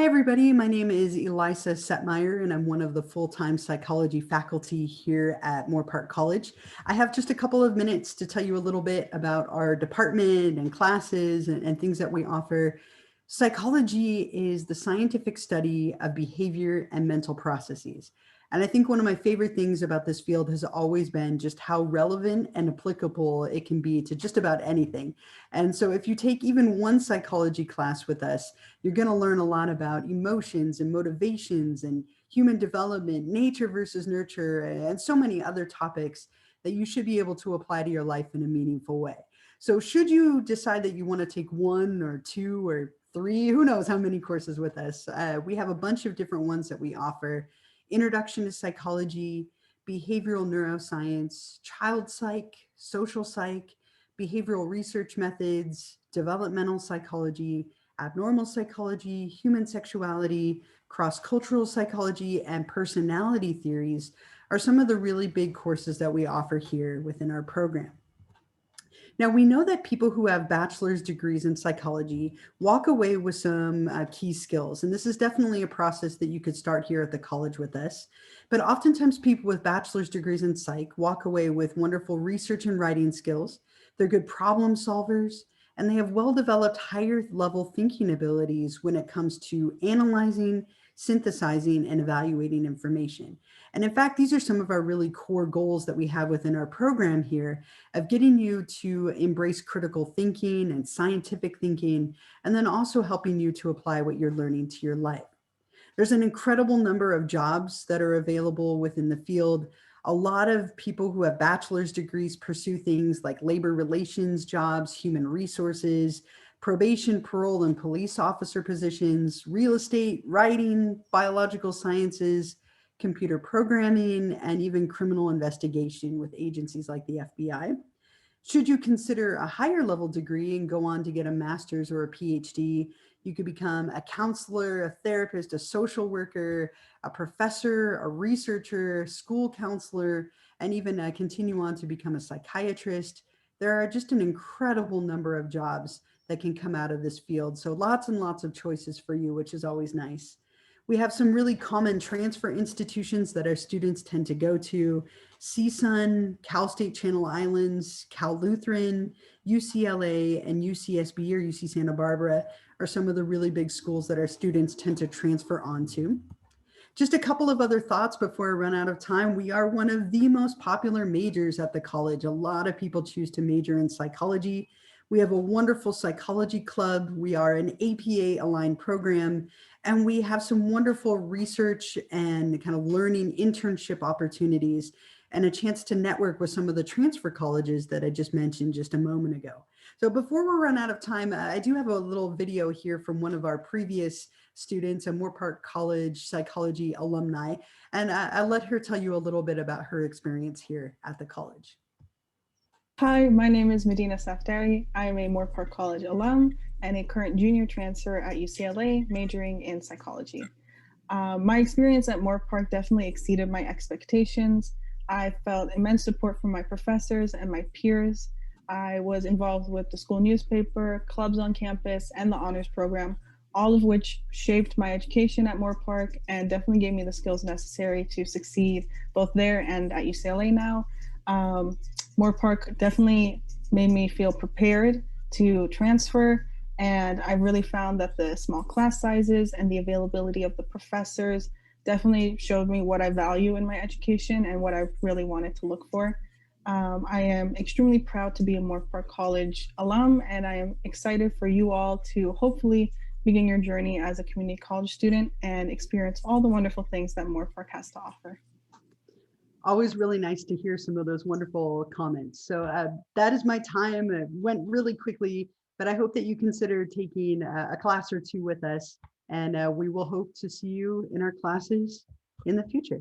Hi, everybody. My name is Elisa Setmire, and I'm one of the full-time psychology faculty here at Moorpark College. I have just a couple of minutes to tell you a little bit about our department and classes and things that we offer. Psychology is the scientific study of behavior and mental processes. And I think one of my favorite things about this field has always been just how relevant and applicable it can be to just about anything. And so if you take even one psychology class with us, you're going to learn a lot about emotions and motivations and human development, nature versus nurture, and so many other topics that you should be able to apply to your life in a meaningful way. So should you decide that you want to take one or two or three, who knows how many courses with us, we have a bunch of different ones that we offer: Introduction to Psychology, Behavioral Neuroscience, Child Psych, Social Psych, Behavioral Research Methods, Developmental Psychology, Abnormal Psychology, Human Sexuality, Cross-Cultural Psychology, and Personality Theories are some of the really big courses that we offer here within our program. Now, we know that people who have bachelor's degrees in psychology walk away with some key skills. And this is definitely a process that you could start here at the college with us. But oftentimes people with bachelor's degrees in psych walk away with wonderful research and writing skills. They're good problem solvers, and they have well-developed higher level thinking abilities when it comes to analyzing, synthesizing, and evaluating information. And in fact, these are some of our really core goals that we have within our program here, of getting you to embrace critical thinking and scientific thinking, and then also helping you to apply what you're learning to your life. There's an incredible number of jobs that are available within the field. A lot of people who have bachelor's degrees pursue things like labor relations jobs, human resources, probation, parole, and police officer positions, real estate, writing, biological sciences, computer programming, and even criminal investigation with agencies like the FBI. Should you consider a higher level degree and go on to get a master's or a PhD, you could become a counselor, a therapist, a social worker, a professor, a researcher, school counselor, and even continue on to become a psychiatrist. There are just an incredible number of jobs that can come out of this field. So lots and lots of choices for you, which is always nice. We have some really common transfer institutions that our students tend to go to: CSUN, Cal State Channel Islands, Cal Lutheran, UCLA, and UCSB or UC Santa Barbara are some of the really big schools that our students tend to transfer onto. Just a couple of other thoughts before I run out of time. We are one of the most popular majors at the college. A lot of people choose to major in psychology. We have a wonderful psychology club. We are an APA aligned program, and we have some wonderful research and kind of learning internship opportunities and a chance to network with some of the transfer colleges that I just mentioned just a moment ago. So before we run out of time, I do have a little video here from one of our previous students, a Moorpark College psychology alumni, and I'll let her tell you a little bit about her experience here at the college. Hi, my name is Medina Safdari. I am a Moorpark College alum and a current junior transfer at UCLA, majoring in psychology. My experience at Moorpark definitely exceeded my expectations. I felt immense support from my professors and my peers. I was involved with the school newspaper, clubs on campus, and the honors program, all of which shaped my education at Moorpark and definitely gave me the skills necessary to succeed both there and at UCLA now. Moorpark definitely made me feel prepared to transfer, and I really found that the small class sizes and the availability of the professors definitely showed me what I value in my education and what I really wanted to look for. I am extremely proud to be a Moorpark College alum, and I am excited for you all to hopefully begin your journey as a community college student and experience all the wonderful things that Moorpark has to offer. Always really nice to hear some of those wonderful comments. So that is my time. It went really quickly, but I hope that you consider taking a class or two with us, and we will hope to see you in our classes in the future.